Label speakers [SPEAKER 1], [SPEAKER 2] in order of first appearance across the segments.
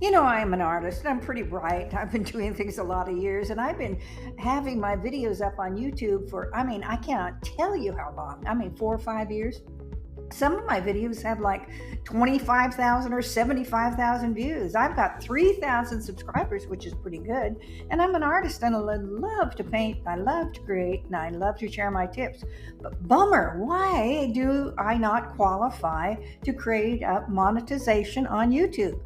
[SPEAKER 1] You know, I'm an artist and I'm pretty bright. I've been doing things a lot of years and I've been having my videos up on YouTube for, I cannot tell you how long. 4 or 5 years. Some of my videos have like 25,000 or 75,000 views. I've got 3,000 subscribers, which is pretty good. And I'm an artist and I love to paint, I love to create, and I love to share my tips. But bummer, why do I not qualify to create a monetization on YouTube?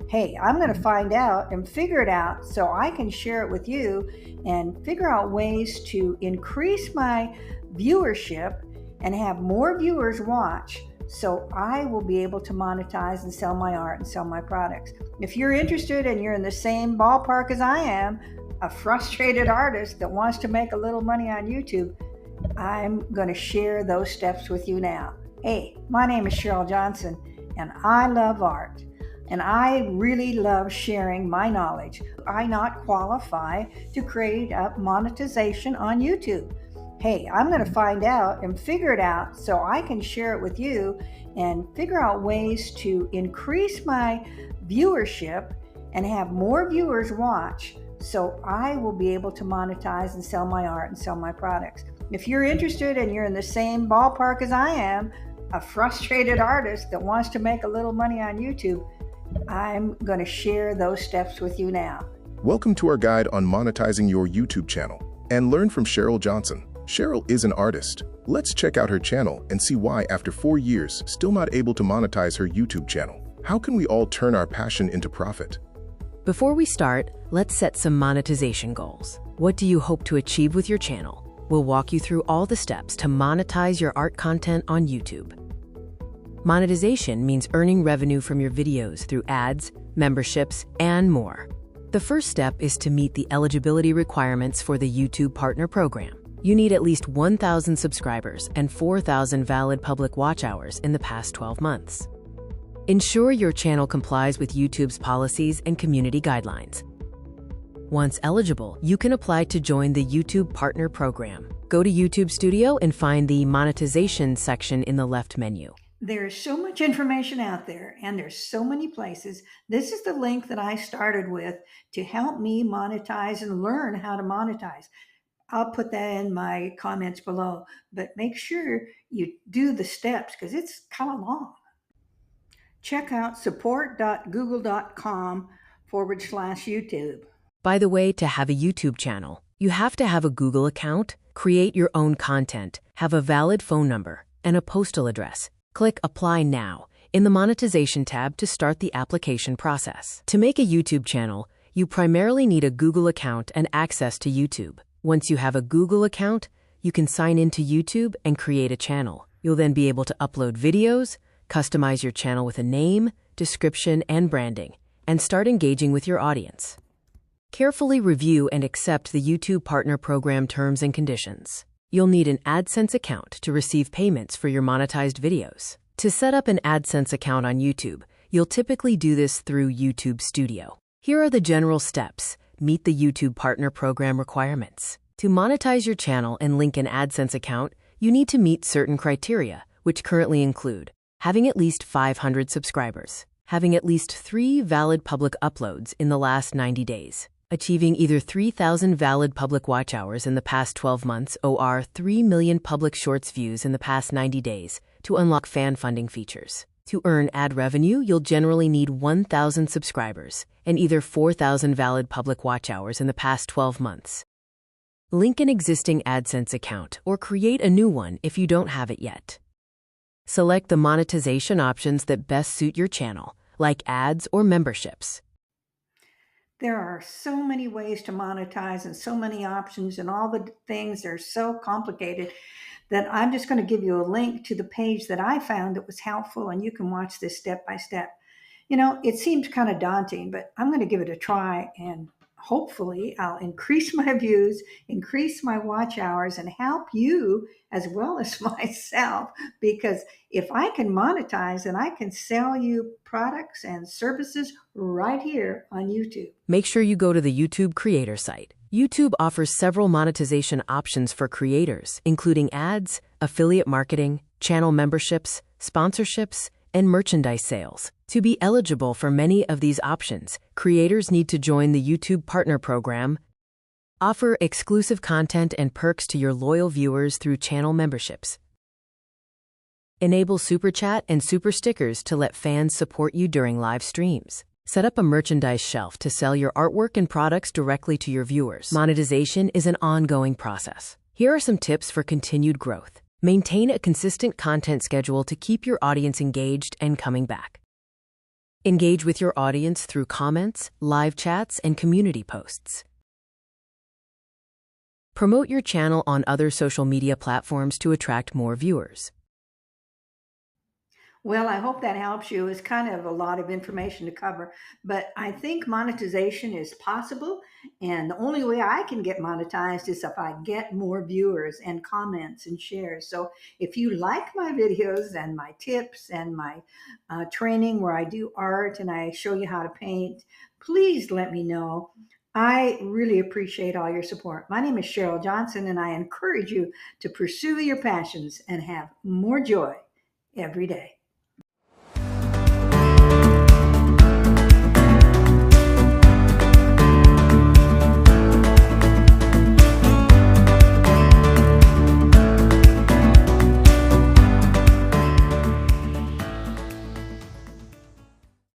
[SPEAKER 1] Hey, I'm going to find out and figure it out so I can share it with you and figure out ways to increase my viewership and have more viewers watch so I will be able to monetize and sell my art and sell my products. If you're interested and you're in the same ballpark as I am, a frustrated artist that wants to make a little money on YouTube, I'm going to share those steps with you now. Hey, my name is Cheryl Johnson and I love art. And I really love sharing my knowledge. I not qualify to create a monetization on YouTube. Hey, I'm going to find out and figure it out so I can share it with you and figure out ways to increase my viewership and have more viewers watch so I will be able to monetize and sell my art and sell my products. If you're interested and you're in the same ballpark as I am, a frustrated artist that wants to make a little money on YouTube, I'm going to share those steps with you now.
[SPEAKER 2] Welcome to our guide on monetizing your YouTube channel and learn from Cheryl Johnson. Cheryl is an artist. Let's check out her channel and see why after 4 years still not able to monetize her YouTube channel. How can we all turn our passion into profit?
[SPEAKER 3] Before we start, let's set some monetization goals. What do you hope to achieve with your channel? We'll walk you through all the steps to monetize your art content on YouTube. Monetization means earning revenue from your videos through ads, memberships, and more. The first step is to meet the eligibility requirements for the YouTube Partner Program. You need at least 1,000 subscribers and 4,000 valid public watch hours in the past 12 months. Ensure your channel complies with YouTube's policies and community guidelines. Once eligible, you can apply to join the YouTube Partner Program. Go to YouTube Studio and find the Monetization section in the left menu.
[SPEAKER 1] There's so much information out there and there's so many places. This is the link that I started with to help me monetize and learn how to monetize. I'll put that in my comments below, but make sure you do the steps because it's kind of long. Check out support.google.com/YouTube.
[SPEAKER 3] By the way, to have a YouTube channel, you have to have a Google account, create your own content, have a valid phone number, and a postal address. Click Apply Now in the Monetization tab to start the application process. To make a YouTube channel, you primarily need a Google account and access to YouTube. Once you have a Google account, you can sign into YouTube and create a channel. You'll then be able to upload videos, customize your channel with a name, description, and branding, and start engaging with your audience. Carefully review and accept the YouTube Partner Program terms and conditions. You'll need an AdSense account to receive payments for your monetized videos. To set up an AdSense account on YouTube, you'll typically do this through YouTube Studio. Here are the general steps. Meet the YouTube Partner Program requirements. To monetize your channel and link an AdSense account, you need to meet certain criteria, which currently include having at least 500 subscribers, having at least 3 valid public uploads in the last 90 days, achieving either 3,000 valid public watch hours in the past 12 months or 3 million public shorts views in the past 90 days to unlock fan funding features. To earn ad revenue, you'll generally need 1,000 subscribers and either 4,000 valid public watch hours in the past 12 months. Link an existing AdSense account or create a new one if you don't have it yet. Select the monetization options that best suit your channel, like ads or memberships.
[SPEAKER 1] There are so many ways to monetize and so many options and all the things are so complicated that I'm just going to give you a link to the page that I found that was helpful and you can watch this step by step. You know, it seems kind of daunting, but I'm going to give it a try and hopefully I'll increase my views, increase my watch hours, and help you as well as myself. Because if I can monetize and I can sell you products and services right here on YouTube.
[SPEAKER 3] Make sure you go to the YouTube Creator site. YouTube offers several monetization options for creators, including ads, affiliate marketing, channel memberships, sponsorships, and merchandise sales. To be eligible for many of these options, creators need to join the YouTube Partner Program, offer exclusive content and perks to your loyal viewers through channel memberships, enable Super Chat and Super Stickers to let fans support you during live streams, set up a merchandise shelf to sell your artwork and products directly to your viewers. Monetization is an ongoing process. Here are some tips for continued growth. Maintain a consistent content schedule to keep your audience engaged and coming back. Engage with your audience through comments, live chats, and community posts. Promote your channel on other social media platforms to attract more viewers.
[SPEAKER 1] Well, I hope that helps you. It's kind of a lot of information to cover, but I think monetization is possible. And the only way I can get monetized is if I get more viewers and comments and shares. So if you like my videos and my tips and my training where I do art and I show you how to paint, please let me know. I really appreciate all your support. My name is Cheryl Johnson, and I encourage you to pursue your passions and have more joy every day.